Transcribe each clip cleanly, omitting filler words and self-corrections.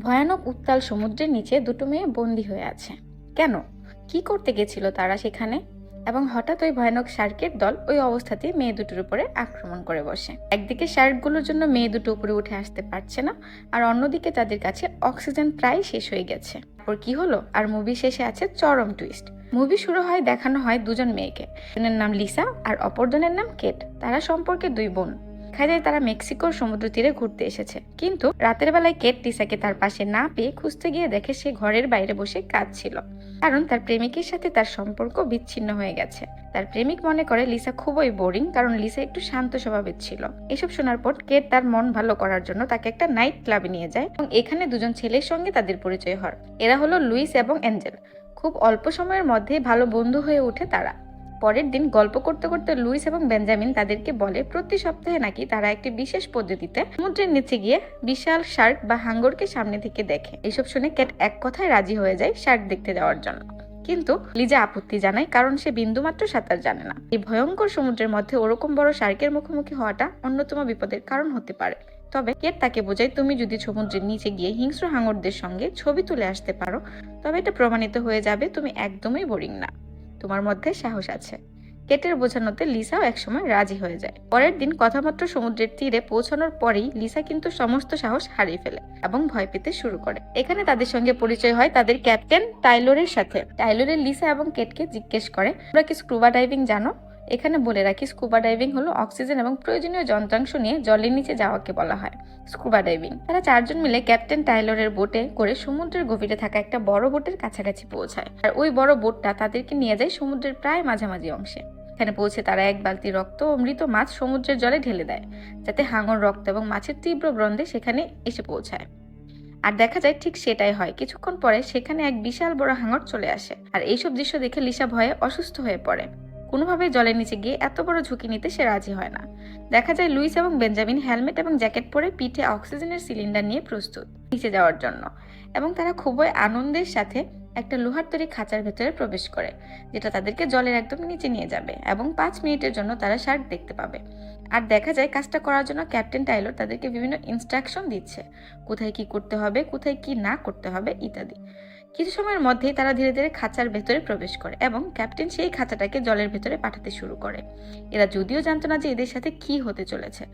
ভয়ানক উত্তাল সমুদ্রের নিচে দুটো মেয়ে বন্দী হয়ে আছে। কেন? কি করতে গেছিল তারা সেখানে? এবং হঠাৎ ওই ভয়ানক শার্কের দল ওই অবস্থাতে মেয়ে দুটোর উপরে আক্রমণ করে বসে। একদিকে শার্কগুলোর জন্য মেয়ে দুটো উপরে উঠে আসতে পারছে না, আর অন্যদিকে তাদের কাছে অক্সিজেন প্রায় শেষ হয়ে গেছে। তারপর কি হলো? আর মুভি শেষে আছে চরম টুইস্ট। মুভি শুরু হয়, দেখানো হয় দুজন মেয়েকে, একজনের নাম লিসা আর অপরজনের নাম কেট। তারা সম্পর্কে দুই বোন। দেখা যায় তারা মেক্সিকোর সমুদ্র তীরে ঘুরতে এসেছে, কিন্তু রাতের বেলায় কেট লিসাকে তার পাশে না পেয়ে খুঁজতে গিয়ে দেখে সে ঘরের বাইরে বসে কাঁদছিল, কারণ তার প্রেমিকের সাথে তার সম্পর্ক বিচ্ছিন্ন হয়ে গেছে। তার প্রেমিক মনে করে লিসা খুবই বোরিং, কারণ লিসা একটু শান্ত স্বভাবের ছিল। এসব শোনার পর কেট তার মন ভালো করার জন্য তাকে একটা নাইট ক্লাবে নিয়ে যায়, এবং এখানে দুজন ছেলের সঙ্গে তাদের পরিচয় হয়। এরা হলো লুইস এবং অ্যাঞ্জেল। খুব অল্প সময়ের মধ্যে ভালো বন্ধু হয়ে ওঠে তারা। পরের দিন গল্প করতে করতে লুইস এবং বেঞ্জামিন তাদেরকে বলে প্রতি সপ্তাহে নাকি তারা একটি বিশেষ পদ্ধতিতে সমুদ্রের নিচে গিয়ে বিশাল শার্ক বা হাঙ্গরকে সামনে থেকে দেখে। এসব শুনে ক্যাট এক কথায় রাজি হয়ে যায় শার্ক দেখতে যাওয়ার জন্য, কিন্তু লিজা আপত্তি জানায়, কারণ সে বিন্দুমাত্র সাঁতার জানে না। এই ভয়ঙ্কর সমুদ্রের মধ্যে ওরকম বড় শার্কের মুখোমুখি হওয়াটা অন্যতম বিপদের কারণ হতে পারে। তবে কেট তাকে বোঝায়, তুমি যদি সমুদ্রের নিচে গিয়ে হিংস্র হাঙ্গরদের সঙ্গে ছবি তুলে আসতে পারো, তবে এটা প্রমাণিত হয়ে যাবে তুমি একদমই বোরিং না, তোমার মধ্যে সাহস আছে। কেটের বোঝানোতে লিসাও একসময় রাজি হয়ে যায়। পরের দিন কথামাত্র সমুদ্রের তীরে পৌঁছানোর পরেই লিসা কিন্তু সমস্ত সাহস হারিয়ে ফেলে এবং ভয় পেতে শুরু করে। এখানে তাদের সঙ্গে পরিচয় হয় তাদের ক্যাপ্টেন টাইলরের সাথে। টাইলরের লিসা এবং কেটকে জিজ্ঞেস করে, তোমরা কি স্কুবা ডাইভিং জানো? এখানে বলে রাখি, স্কুবা ডাইভিং হলো অক্সিজেন এবং প্রয়োজনীয় যন্ত্রাংশ নিয়ে জলের নিচে যাওয়াকে বলা হয় স্কুবা ডাইভিং। তারা চারজন মিলে ক্যাপ্টেন টাইলরের বোটে করে সমুদ্রের গভীরে থাকা একটা বড় বোটের কাছাকাছি পৌঁছায়, আর ওই বড় বোটটা তাদেরকে নিয়ে যায় সমুদ্রের প্রায় মাঝামাঝি অংশে। এখানে পৌঁছে তারা এক বালতি রক্ত ও মৃত মাছ সমুদ্রের জলে ঢেলে দেয়, যাতে হাঙর রক্ত এবং মাছের তীব্র গন্ধে সেখানে এসে পৌঁছায়। আর দেখা যায় ঠিক সেটাই হয়। কিছুক্ষণ পরে সেখানে এক বিশাল বড় হাঙর চলে আসে, আর এইসব দৃশ্য দেখে লিসা ভয়ে অসুস্থ হয়ে পড়ে। কোনোভাবেই জলের নিচে গিয়ে এত বড় ঝুঁকি নিতে সে রাজি হয় না। দেখা যায় লুইস এবং বেঞ্জামিন হেলমেট এবং জ্যাকেট পরে পিঠে অক্সিজেনের সিলিন্ডার নিয়ে প্রস্তুত নিচে যাওয়ার জন্য, এবং তারা খুবই আনন্দের সাথে একটা লোহার তৈরি খাঁচার ভেতরে প্রবেশ করে, যেটা তাদেরকে জলের একদম নিচে নিয়ে যাবে, এবং 5 মিনিটের জন্য তারা শার্ক দেখতে পাবে। আর দেখা যায় কাজটা করার জন্য ক্যাপ্টেন টাইলর তাদেরকে বিভিন্ন ইনস্ট্রাকশন দিচ্ছে, কোথায় কি করতে হবে, কোথায় কি না করতে হবে ইত্যাদি। কিছু সময়ের মধ্যেই তারা ধীরে ধীরে খাঁচার ভেতরে প্রবেশ করে, এবং ক্যাপ্টেন সেই খাঁচাটাকে জলের ভেতরে পাঠাতে শুরু করে। এরা যদিও জানতো না যে এদের সাথে কি হতে চলেছে।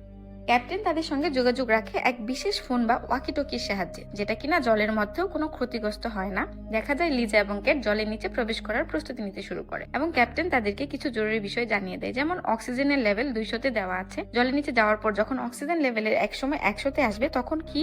ক্যাপ্টেন তাদের সঙ্গে যোগাযোগ রাখে এক বিশেষ ফোন বা ওয়াকিটকির সাহায্যে, যেটা কিনা জলের মধ্যেও কোনো ক্ষতিগ্রস্ত হয় না। দেখা যায় লিজা এবং কেট জলের নিচে প্রবেশ করার প্রস্তুতি নিতে শুরু করে, এবং ক্যাপ্টেন তাদেরকে কিছু জরুরি বিষয় জানিয়ে দেয়, যেমন অক্সিজেনের লেভেল 200-তে দেওয়া আছে। জলের নিচে যাওয়ার পর যখন অক্সিজেন লেভেলের এক সময় 100-তে আসবে তখন কি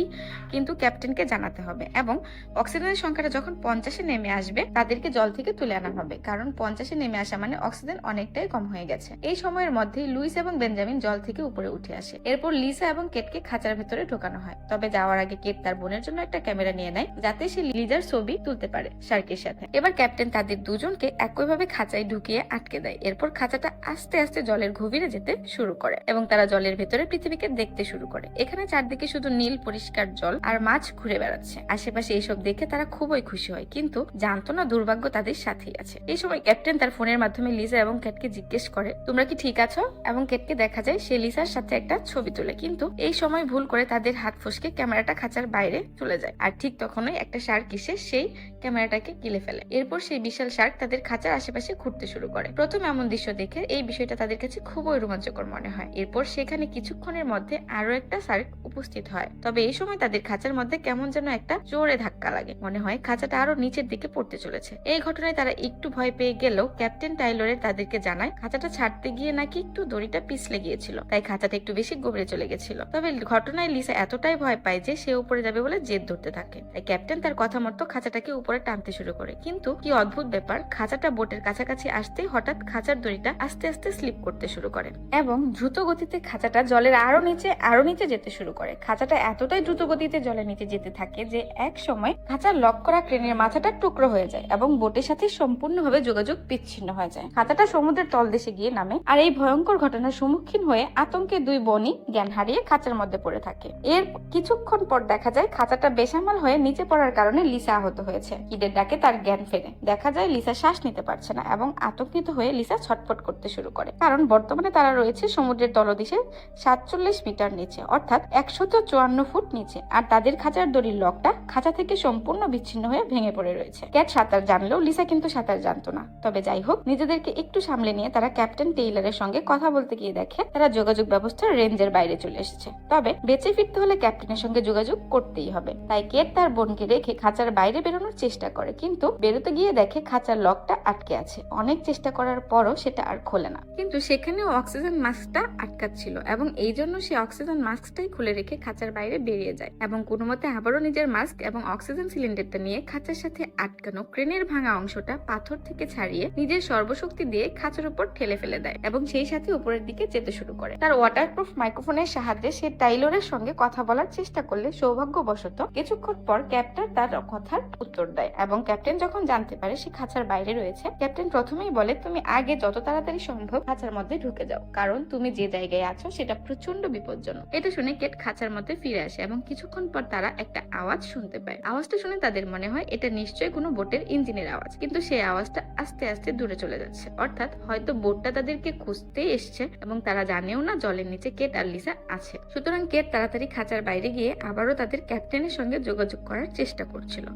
কিন্তু ক্যাপ্টেনকে জানাতে হবে, এবং অক্সিজেনের সংখ্যাটা যখন 50-এ নেমে আসবে তাদেরকে জল থেকে তুলে আনা হবে, কারণ 50-এ নেমে আসা মানে অক্সিজেন অনেকটাই কম হয়ে গেছে। এই সময়ের মধ্যেই লুইস এবং বেঞ্জামিন জল থেকে উপরে উঠে আসে। এরপর লিসা এবং কেটকে খাঁচার ভেতরে ঢোকানো হয়। তবে যাওয়ার আগে কেট তার বোনের জন্য একটা ক্যামেরা নিয়ে নেয়, যাতে সে লিজার ছবি তুলতে পারে শার্কের সাথে। এবার ক্যাপ্টেন তাদের দুজনকে একইভাবে খাঁচায় ঢুকিয়ে আটকে দেয়। এরপর খাঁচাটা আস্তে আস্তে জলের গভীরে যেতে শুরু করে, এবং তারা জলের ভেতরে পৃথিবীকে দেখতে শুরু করে। এখানে চারদিকে শুধু নীল পরিষ্কার জল আর মাছ ঘুরে বেড়াচ্ছে। আশেপাশে এইসব দেখে তারা খুবই খুশি হয়, কিন্তু জানতো না দুর্ভাগ্য তাদের সাথেই আছে। এই সময় ক্যাপ্টেন তার ফোনের মাধ্যমে লিজা এবং কেটকে জিজ্ঞেস করে, তোমরা কি ঠিক আছো? এবং কেটকে দেখা যায় সে লিসার সাথে একটা ছবি তোলে, কিন্তু এই সময় ভুল করে তাদের হাত ফসকে ক্যামেরাটা খাঁচার বাইরে চলে যায়, আর ঠিক তখনই একটা শার্ক এসে সেই ক্যামেরাটাকে গিলে ফেলে। এরপর সেই বিশাল শার্ক তাদের খাঁচার আশেপাশে ঘুরতে শুরু করে। প্রথম এমন দৃশ্য দেখে এই বিষয়টা তাদের কাছে খুবই রোমাঞ্চকর মনে হয়। এরপর সেখানে কিছুক্ষণের মধ্যে আরো একটা শার্ক উপস্থিত হয়। তবে এই সময় তাদের খাঁচার মধ্যে কেমন যেন একটা জোরে ধাক্কা লাগে, মনে হয় খাঁচাটা আরো নিচের দিকে পড়তে চলেছে। এই ঘটনায় তারা একটু ভয় পেয়ে গেলেও ক্যাপ্টেন টাইলরের তাদেরকে জানায় খাঁচাটা ছাড়তে গিয়ে নাকি একটু দড়িটা পিছলে গিয়েছিল, তাই খাঁচাটা একটু বেশি গভীরে চলে গেছিল। তবে ঘটনায় লিসা এতটাই ভয় পায় যে সে উপরে যাবে বলে জেদ ধরতে থাকে, তাই ক্যাপ্টেন তার কথা মতো খাঁচাটাকে উপরে টানতে শুরু করে। কিন্তু কি অদ্ভুত ব্যাপার, খাঁচাটা বোটের কাছাকাছি আসতেই হঠাৎ খাঁচার দড়িটা আস্তে আস্তে স্লিপ করতে শুরু করে, এবং দ্রুত গতিতে খাঁচাটা জলের আরো নিচে যেতে শুরু করে। খাঁচাটা এতটাই দ্রুত গতিতে জলের নিচে যেতে থাকে যে এক সময় খাঁচার লক করা ক্রেনের মাথাটা টুকরো হয়ে যায়, এবং বোটের সাথে সম্পূর্ণভাবে যোগাযোগ বিচ্ছিন্ন হয়ে যায়। খাঁচাটা সমুদ্রের তলদেশে গিয়ে নামে, আর এই ভয়ঙ্কর ঘটনার সম্মুখীন হয়ে আতঙ্কে দুই বোনই জ্ঞান হারিয়ে খাঁচার মধ্যে পড়ে থাকে। এর কিছুক্ষণ পর দেখা যায় খাঁচাটা বেসামাল হয়ে নিচে পড়ার কারণে লিসা আহত হয়েছে। কিডের ডাকে তার জ্ঞান ফেরে। দেখা যায় লিসা শ্বাস নিতে পারছে না এবং আতঙ্কিত হয়ে লিসা ছটফট করতে শুরু করে, কারণ বর্তমানে তারা রয়েছে সমুদ্রের তলদেশে 47 মিটার নিচে, অর্থাৎ 154 ফুট নিচে। আর তাদের খাঁচার দড়ির লকটা খাঁচা থেকে সম্পূর্ণ বিচ্ছিন্ন হয়ে ভেঙে পড়ে রয়েছে। ক্যাট সাঁতার জানলেও লিসা কিন্তু সাঁতার জানতো না। তবে যাই হোক, নিজেদেরকে একটু সামলে নিয়ে তারা ক্যাপ্টেন টেইলরের সঙ্গে কথা বলতে গিয়ে দেখে তারা যোগাযোগ ব্যবস্থার রেঞ্জের বাইরে চলে এসেছে। তবে বেঁচে ফিরতে হলে ক্যাপ্টেনের সঙ্গে যোগাযোগ করতেই হবে। তাই কেট তার বোনকে রেখে খাঁচার বাইরে বেরোনোর চেষ্টা করে, কিন্তু বেরোতে গিয়ে দেখে খাঁচার লকটা আটকে আছে। অনেক চেষ্টা করার পরও সেটা আর খোলে না, কিন্তু সেখানেও অক্সিজেন মাস্কটা আটকাচ্ছিল এবং এই জন্য সে অক্সিজেন মাস্কটাই খুলে রেখে খাঁচার বাইরে বেরিয়ে যায় এবং কোনো মতে আবারও নিজের মাস্ক এবং অক্সিজেন সিলিন্ডারটা নিয়ে খাঁচার সাথে আটকানো ক্রেনের ভাঙা অংশটা পাথর থেকে ছাড়িয়ে নিজের সর্বশক্তি দিয়ে খাঁচার উপর ঠেলে ফেলে দেয় এবং সেই সাথে উপরের দিকে যেতে শুরু করে। তার ওয়াটারপ্রুফ মাইক্রোফোনের সাহায্যে সে টাইলরের সঙ্গে কথা বলার চেষ্টা করলে সৌভাগ্যবশত কিছুক্ষণ পর ক্যাপ্টেন তার কথার উত্তর দেয় এবং ক্যাপ্টেন যখন জানতে পারে সে খাঁচার বাইরে রয়েছে, ক্যাপ্টেন প্রথমেই বলে, তুমি আগে যত তাড়াতাড়ি সম্ভব খাঁচার মধ্যে ঢুকে যাও, কারণ তুমি যে জায়গায় আছো সেটা প্রচন্ড বিপজ্জনক। এটা শুনে কেট খাঁচার মধ্যে ফিরে আসে এবং কিছুক্ষণ পর তারা একটা আওয়াজ শুনতে পায়। আওয়াজটা শুনে তাদের মনে হয় এটা নিশ্চয়ই কোনো বোটের ইঞ্জিনের আওয়াজ, কিন্তু সেই আওয়াজটা আস্তে আস্তে দূরে চলে যাচ্ছে, অর্থাৎ হয়তো বোটটা তাদেরকে খুঁজতেই এসছে এবং তারা জানেও না জলের নিচে কেট আর লিসা আছে। সুতরাং কেট তাড়াতাড়ি খাঁচার বাইরে গিয়ে আবারও তাদের ক্যাপ্টেনের সঙ্গে যোগাযোগ করার চেষ্টা করছিল।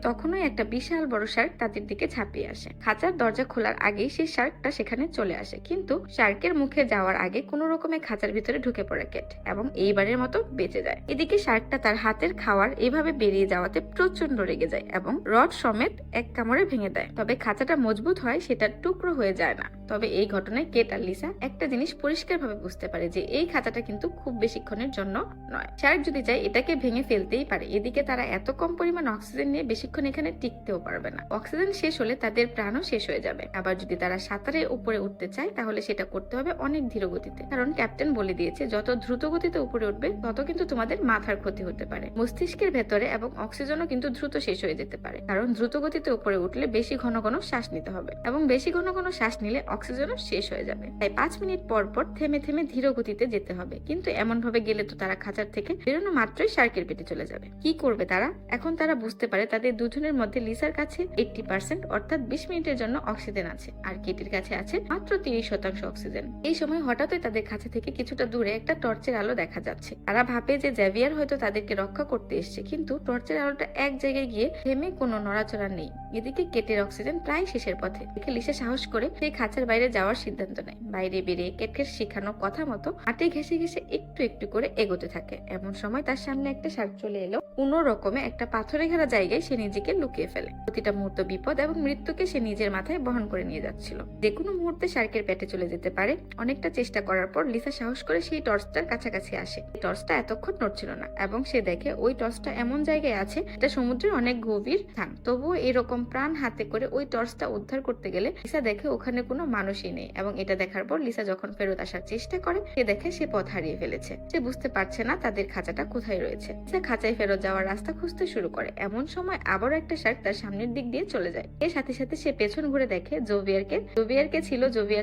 তখনই একটা বিশাল বড় শার্ক তাদের দিকে ঝাঁপিয়ে আসে। খাঁচার দরজা খোলার আগেই সেই শার্কটা সেখানে চলে আসে, কিন্তু শার্কের মুখে যাওয়ার আগে কোনো রকমে খাঁচার ভিতরে ঢুকে পড়ে কেট এবং এইবারের মতো বেঁচে যায়। এদিকে শার্কটা তার হাতের খাওয়ার এভাবে বেরিয়ে যাওয়াতে প্রচন্ড রেগে যায় এবং রড সমেত এক কামড়ে ভেঙে দেয়। তবে খাঁচাটা মজবুত হয়, সেটা টুকরো হয়ে যায় না। তবে এই ঘটনায় কেট আর লিসা একটা জিনিস পরিষ্কার ভাবে বুঝতে পারে যে এই খাঁচাটা কিন্তু খুব বেশিক্ষণের জন্য নয়। শার্ক যদি চায় এটাকে ভেঙে ফেলতেই পারে। এদিকে তারা এত কম পরিমাণ অক্সিজেন নিয়ে বেশিক্ষণ এখানে টিকতেও পারবে না। অক্সিজেন শেষ হলে তাদের প্রাণও শেষ হয়ে যাবে। আবার যদি তারা সাঁতারে উপরে উঠতে চায় তাহলে সেটা করতে হবে অনেক ধীর গতিতে, কারণ ক্যাপ্টেন বলে দিয়েছে যত দ্রুত গতিতে উপরে উঠবে তত কিন্তু তোমাদের মাথার ক্ষতি হতে পারে। মস্তিষ্কের ভেতরে এবং অক্সিজেনও কিন্তু দ্রুত শেষ হয়ে যেতে পারে, কারণ দ্রুত গতিতে উপরে উঠলে বেশি ঘন ঘন শ্বাস নিতে হবে এবং বেশি ঘন ঘন শ্বাস নিলে অক্সিজেনও শেষ হয়ে যাবে। তাই 5 মিনিট পর পর থেমে থেমে ধীর গতিতে যেতে হবে, কিন্তু এমন ভাবে গেলে তো তারা খাঁচার থেকে বেরোনো মাত্রই শার্কের পেটে চলে যাবে। কি করবে তারা? এখন তারা বুঝতে পারে তাদের দুজনের মধ্যে লিসার কাছে 80% অর্থাৎ 20 মিনিটের জন্য অক্সিজেন আছে আর কেটির কাছে আছে মাত্র 30% অক্সিজেন। এই সময় হঠাৎই তাদের কাছে থেকে কিছুটা দূরে একটা টর্চের আলো দেখা যাচ্ছে। তারা ভাবে যে জেভিয়ার হয়তো তাদেরকে রক্ষা করতে এসছে, কিন্তু টর্চের আলোটা এক জায়গায় গিয়ে থেমে কোনো নড়াচড়া নেই। এদিকে কেটের অক্সিজেন প্রায় শেষের পথে দেখে লিসা সাহস করে সেই খাঁচার বাইরে যাওয়ার সিদ্ধান্ত নেয়। বাইরে বেরিয়ে কেটের শেখানো কথা মতো হাঁটে ঘেসে ঘেসে একটু একটু করে এগোতে থাকে। এমন সময় তার সামনে একটা শার্ক চলে এলো। কোনো রকমে একটা পাথরে ঘেরা জায়গায় সে নিজেকে লুকিয়ে ফেলে। প্রতিটা মুহূর্ত বিপদ এবং মৃত্যুকে সে নিজের মাথায় বহন করে নিয়ে যাচ্ছিল। যে কোনো মুহূর্তে শার্কের পেটে চলে যেতে পারে। অনেকটা চেষ্টা করার পর লিসা সাহস করে সেই টর্চটার কাছাকাছি আসে। টর্চটা এতক্ষণ নড়ছিল না এবং সে দেখে ওই টর্চটা এমন জায়গায় আছে এটা সমুদ্রের অনেক গভীর স্থান। তবুও এরকম প্রাণ হাতে করে ওই টর্চটা উদ্ধার করতে গেলে লিসা দেখে ওখানে কোনো মানুষই নেই এবং এটা দেখার পর লিসা যখন ফেরত আসার চেষ্টা করে সে দেখে সে পথ হারিয়ে ফেলেছে। সে বুঝতে পারছে না তাদের খাঁচাটা কোথায় রয়েছে। লিসা খাঁচায় ফেরত যাওয়ার রাস্তা খুঁজতে শুরু করে। এমন সময় আবারও একটা শার্ক তার সামনের দিক দিয়ে চলে যায়। এর সাথে সাথে সে পেছন ঘুরে দেখে জোভিয়ার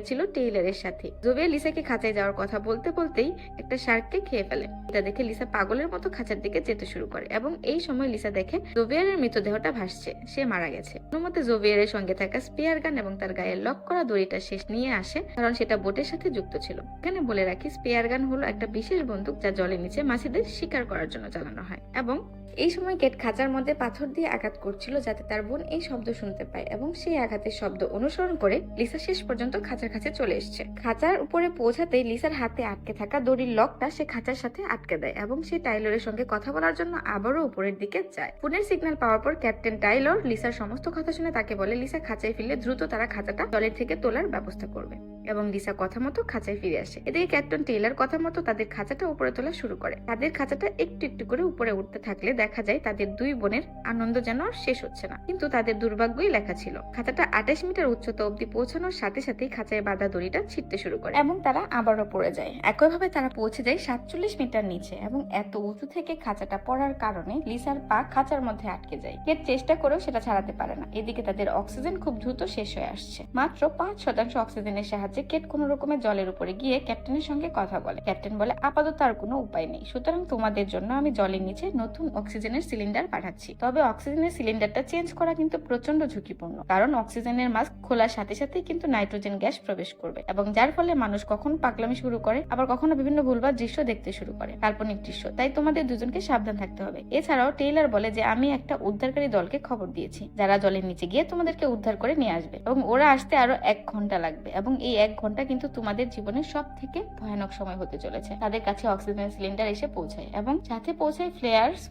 ছিল টেইলরের সাথে। জোভিয়ার লিসাকে খাঁচায় যাওয়ার কথা বলতে বলতেই একটা শার্ককে খেয়ে ফেলে। এটা দেখে লিসা পাগলের মতো খাঁচার দিকে যেতে শুরু করে এবং এই সময় লিসা দেখে জোভিয়ারের মৃতদেহটা ভাসছে। সে মারা গেছে। কোনোমতে জোভিয়ারের সঙ্গে থাকা স্পেয়ার গান এবং তার গায়ে লক করা দড়িটা শেষ নিয়ে আসে, কারণ সেটা বোটের সাথে যুক্ত ছিল। এখানে বলে রাখি স্পেয়ার গান হলো একটা বিশেষ বন্দুক যা জলের নিচে মাছিদের শিকার করার জন্য চালানো হয়। এবং এই সময় কেট খাঁচার মধ্যে পাথর দিয়ে আঘাত করছিল যাতে তার বোন এই শব্দ শুনতে পায় এবং সেই আঘাতের শব্দ অনুসরণ করে লিসা শেষ পর্যন্ত খাঁচার কাছে চলে এসেছে। খাঁচার উপরে পৌঁছাতেই লিসার হাতে আটকে থাকা দড়ির লকটা সে খাঁচার সাথে আটকে দেয় এবং সে টাইলরের সঙ্গে কথা বলার জন্য আবারও উপরের দিকে যায়। ফোনের সিগন্যাল পাওয়ার পর ক্যাপ্টেন টাইলর লিসার সমস্ত কথা শুনে তাকে বলে লিসা খাঁচায় ফিরলে দ্রুত তারা খাঁচাটা জলের থেকে তোলার ব্যবস্থা করবে এবং লিসা কথা মতো খাঁচায় ফিরে আসে। এদিকে ক্যাপ্টেন টেইলর কথা মতো তাদের খাঁচাটা উপরে তোলা শুরু করে। তাদের খাঁচাটা একটু একটু করে উপরে উঠতে থাকলে দেখা যায় তাদের দুই বোনের আনন্দ যেন আর শেষ হচ্ছে না, কিন্তু তাদের দুর্ভাগ্যই লেখা ছিল। খাঁচাটা 28 মিটার উচ্চতা অব্দি পৌঁছানোর সাথে সাথেই খাঁচায় বাঁধা দড়িটা ছিটতে শুরু করে এবং তারা আবারও পড়ে যায়। একইভাবে তারা পৌঁছে যায় 47 মিটার নিচে এবং এত উঁচু থেকে খাঁচাটা পড়ার কারণে লিসার পা খাঁচার মধ্যে আটকে যায়। কেট চেষ্টা করেও সেটা ছাড়াতে পারে না। এদিকে তাদের অক্সিজেন খুব দ্রুত শেষ হয়ে আসছে। মাত্র 5% অক্সিজেনের সাহায্যে সাহায্যে কেট কোনো রকমের জলের উপরে গিয়ে ক্যাপ্টেনের সঙ্গে কথা বলে। ক্যাপ্টেন বলে আপাতত আর কোনো উপায় নেই, সুতরাং তোমাদের জন্য আমি জলের নিচে নতুন অক্সিজেনের সিলিন্ডার পাঠাচ্ছি। তবে অক্সিজেনের সিলিন্ডারটা চেঞ্জ করা কিন্তু প্রচন্ড ঝুঁকিপূর্ণ, কারণ অক্সিজেনের মাস্ক খোলার সাথে সাথেই কিন্তু নাইট্রোজেন গ্যাস প্রবেশ করবে এবং যার ফলে মানুষ কখনো পাগলামি শুরু করে, আবার কখনো বিভিন্ন ভুলভাল দৃশ্য দেখতে শুরু করে, কাল্পনিক দৃশ্য। তাই তোমাদের দুজনকে সাবধান থাকতে হবে। এছাড়াও টেইলার বলে যে আমি একটা উদ্ধারকারী দলকে খবর দিয়েছি, যারা জলের নিচে গিয়ে তোমাদেরকে উদ্ধার করে নিয়ে আসবে এবং ওরা আসতে আরো 1 ঘন্টা লাগবে এবং এই 1 ঘন্টা কিন্তু তোমাদের জীবনের সব থেকে ভয়ানক সময় হতে চলেছে। তাদের কাছে অক্সিজেন সিলিন্ডার এসে পৌঁছায় এবং সাথে পৌঁছায় ফ্লেয়ার্স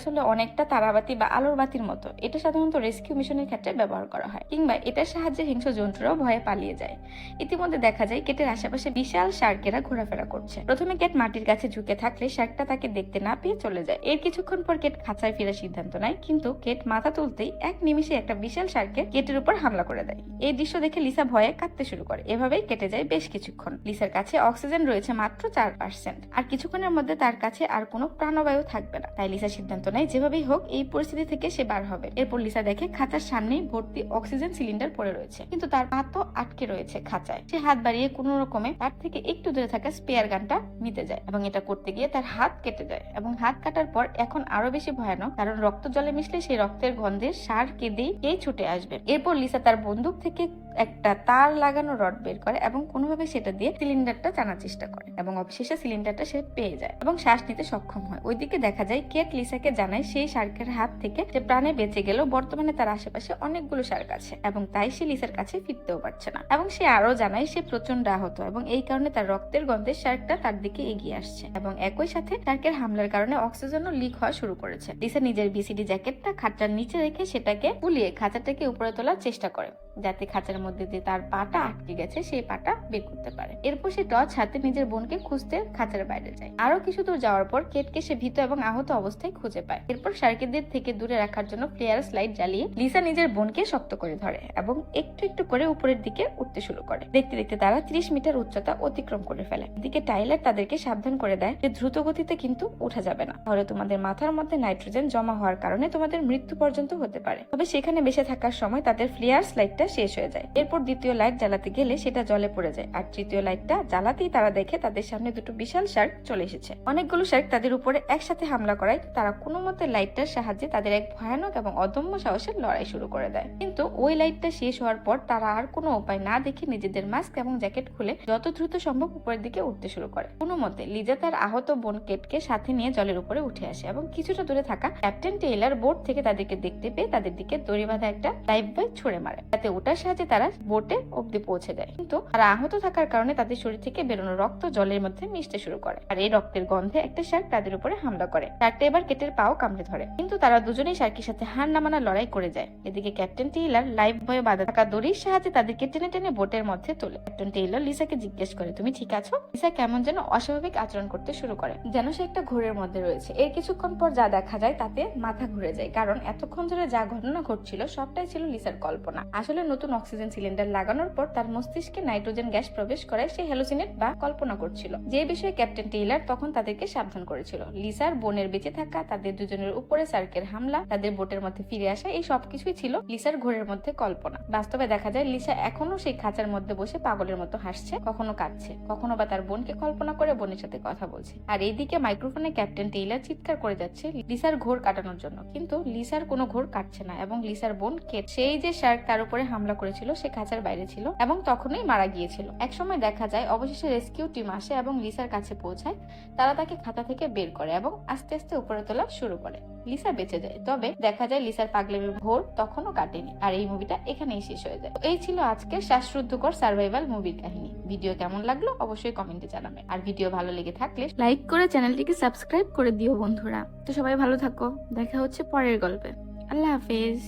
হলো অনেকটা তারাবাতি বা আলোর বাতির মতো। এটা সাধারণত রেস্কিউ মিশনের ক্ষেত্রে ব্যবহার করা হয়, কিংবা এটার সাহায্যে হিংস্র জন্তুরাও ভয়ে পালিয়ে যায়। ইতিমধ্যে দেখা যায় কেটের আশেপাশে বিশাল শার্কেরা ঘোরাফেরা করছে। প্রথমে কেট মাটির কাছে ঝুঁকে থাকলে শার্কটা তাকে দেখতে না পেয়ে চলে যায়। এর কিছুক্ষণ পর কেট খাঁচায় ফেরার সিদ্ধান্ত নেয়, কিন্তু কেট মাথা তুলতেই এক নিমিষে একটা বিশাল শার্কে কেটের উপর হামলা করে দেয়। এই দৃশ্য দেখে লিসা ভয়ে কাঁদতে শুরু করে। এভাবেই কেটে যায় বেশ কিছুক্ষণ। লিসার কাছে অক্সিজেন রয়েছে মাত্র 4%, আর কিছুক্ষণের মধ্যে তার কাছে আর কোনো প্রাণবায়ু থাকবে না। তাই লিসা সিদ্ধান্ত নেয় যেভাবেই হোক এই পরিস্থিতি থেকে সে বার হবে। এরপর লিসা দেখে খাঁচার সামনেই ভর্তি অক্সিজেন সিলিন্ডার পড়ে রয়েছে, কিন্তু তার পা তো আটকে রয়েছে খাঁচায়। সে হাত বাড়িয়ে কোনো রকমে তার থেকে একটু দূরে থাকা স্পেয়ার গানটা নিতে যায় এবং এটা করতে গিয়ে তার হাত কেটে যায় এবং হাত কাটার পর এখন আরো বেশি ভয়ানক, কারণ রক্ত জলে মিশলে সেই রক্তের গন্ধে সার কেঁদেই ছুটে আসবে। এরপর লিসা তার বন্দুক থেকে একটা তার লাগানো রড বের করে এবং কোনোভাবে সেটা দিয়ে সিলিন্ডারটা টানার চেষ্টা করে এবং অবশেষে সিলিন্ডারটা সে পেয়ে যায় এবং শ্বাস নিতে সক্ষম হয়। ওইদিকে দেখা যায় কেট লিসাকে জানায় সেই শার্কের হাত থেকে যে প্রাণে বেঁচে গেল, বর্তমানে তার আশেপাশে অনেকগুলো শার্ক আছে এবং তাই সে লিসার কাছে ফিরতেও পারছে না। এবং সে আরো জানায় সে প্রচন্ড আহত এবং এই কারণে তার রক্তের গন্ধে শার্কটা তার দিকে এগিয়ে আসছে এবং একই সাথে শার্কের হামলার কারণে অক্সিজেনও লিক হওয়া শুরু করেছে। লিসা নিজের বিসিডি জ্যাকেটটা খাঁচার নিচে রেখে সেটাকে ফুলিয়ে খাঁচাটাকে উপরে তোলার চেষ্টা করে, যাতে খাঁচার মধ্যে দিয়ে তার পাটা আটকে গেছে সেই পাটা বের করতে পারে। এরপর সে টর্চ হাতে নিজের বোনকে খুঁজতে খাঁচার বাইরে যায়। আরো কিছু দূর যাওয়ার পর কেটকে সে ভীত এবং আহত অবস্থায় খুঁজে পায়। এরপর শার্কেদের থেকে দূরে রাখার জন্য ফ্লেয়ার লাইট জ্বালিয়ে লিসা নিজের বোনকে শক্ত করে ধরে এবং একটু একটু করে উপরের দিকে উঠতে শুরু করে। দেখতে দেখতে তারা 30 মিটার উচ্চতা অতিক্রম করে ফেলে। এদিকে টাইলার তাদেরকে সাবধান করে দেয় যে দ্রুত গতিতে কিন্তু ওঠা যাবে না, তাহলে তোমাদের মাথার মধ্যে নাইট্রোজেন জমা হওয়ার কারণে তোমাদের মৃত্যু পর্যন্ত হতে পারে। তবে সেখানে বেঁচে থাকার সময় তাদের ফ্লেয়ার লাইটটা শেষ হয়ে যায়। এরপর দ্বিতীয় লাইট জ্বালাতে গেলে সেটা জলে পড়ে যায়, আর তৃতীয় লাইটটা জ্বালাতেই তারা দেখে তাদের সামনে দুটো বিশাল শার্ক চলে এসেছে। অনেকগুলো শার্ক তাদের উপরে একসাথে হামলা করায় তারা কোনো মতে লাইটটার সাহায্যে তাদের এক ভয়ানক এবং অদম্য সাহসের লড়াই শুরু করে দেয়। কিন্তু ওই লাইটটা শেষ হওয়ার পর তারা আর কোনো উপায় না দেখে নিজেদের মাস্ক এবং জ্যাকেট খুলে যত দ্রুত সম্ভব উপরের দিকে উঠতে শুরু করে। কোনো মতে লিজা তার আহত বোন কেটকে সাথে নিয়ে জলের উপরে উঠে আসে এবং কিছুটা দূরে থাকা ক্যাপ্টেন টেইলার বোট থেকে তাদেরকে দেখতে পেয়ে তাদের দিকে দড়ি বাঁধা একটা লাইফ বয় ছুড়ে মারে, যাতে ওটার সাহায্যে তারা বোটে অব্দি পৌঁছে দেয়। কিন্তু তারা আহত থাকার কারণে তাদের শরীর থেকে বেরোনো রক্ত জলের মধ্যে মিশতে শুরু করে, আর এই রক্তের গন্ধে একটা শার্ক তাদের উপরে হামলা করে। শার্কটা এবার কেটের পাও কামড়ে ধরে, কিন্তু তারা দুজনেই শার্কের সাথে হার না মানা লড়াই করে যায়। এদিকে ক্যাপ্টেন টেইলার লাইফ বয়ে বাঁধা থাকা দড়ির সাহায্যে তাদেরকে টেনে টেনে বোটের মধ্যে তোলে। ক্যাপ্টেন টেইলার লিসাকে জিজ্ঞেস করে তুমি ঠিক আছো? লিসা কেমন যেন অস্বাভাবিক আচরণ করতে শুরু করে, যেন সে একটা ঘোরের মধ্যে রয়েছে। এর কিছুক্ষণ পর যা দেখা যায় তাতে মাথা ঘুরে যায়, কারণ এতক্ষণ ধরে যা ঘটনা ঘটছিল সবটাই ছিল লিসার কল্পনা। আসলে নতুন অক্সিজেন সিলিন্ডার লাগানোর পর তার মস্তিষ্কে নাইট্রোজেন গ্যাস প্রবেশ করায় সে হ্যালুসিনেট বা কল্পনা করছিল, যে বিষয়ে ক্যাপ্টেন টেইলার তখন তাদেরকে সাবধান করেছিল। লিসার বোনের বেঁচে থাকা, তাদের দুজনের উপরে শার্কের হামলা, তাদের বোটের মধ্যে ফিরে আসা, এই সবকিছুই ছিল লিসার ঘোরের মধ্যে কল্পনা। বাস্তবে দেখা যায় লিসা এখনো সেই খাঁচার মধ্যে বসে পাগলের মতো হাসছে, কখনো কাঁদছে, কখনো বা তার বোনকে কল্পনা করে বোনের সাথে কথা বলছে। আর এইদিকে মাইক্রোফোনে ক্যাপ্টেন টেইলার চিৎকার করে যাচ্ছে লিসার ঘোর কাটানোর জন্য, কিন্তু লিসার কোনো ঘোর কাটছে না এবং লিসার বোন কেট, সেই যে শার্ক তার উপরে হামলা করেছিল, সে খাঁচার বাইরে ছিল এবং তখনই মারা গিয়েছিল। একসময় দেখা যায় অবশেষে রেস্কিউ টিম আসে এবং লিসার কাছে পৌঁছায়। তারা তাকে খাঁচা থেকে বের করে এবং আস্তে আস্তে উপরে তোলা শুরু করে। লিসা বেঁচে যায়, তবে দেখা যায় লিসার পাগলামির ভোর তখনও কাটেনি। আর এই মুভিটা এখানেই শেষ হয়ে যায়। এই ছিল আজকের শ্বাসরুদ্ধকর সার্ভাইভাল মুভির কাহিনী। ভিডিও কেমন লাগলো অবশ্যই কমেন্টে জানাবে, আর ভিডিও ভালো লেগে থাকলে লাইক করে চ্যানেলটিকে সাবস্ক্রাইব করে দিও বন্ধুরা। তো সবাই ভালো থাকো, দেখা হচ্ছে পরের গল্পে। আল্লাহ হাফেজ।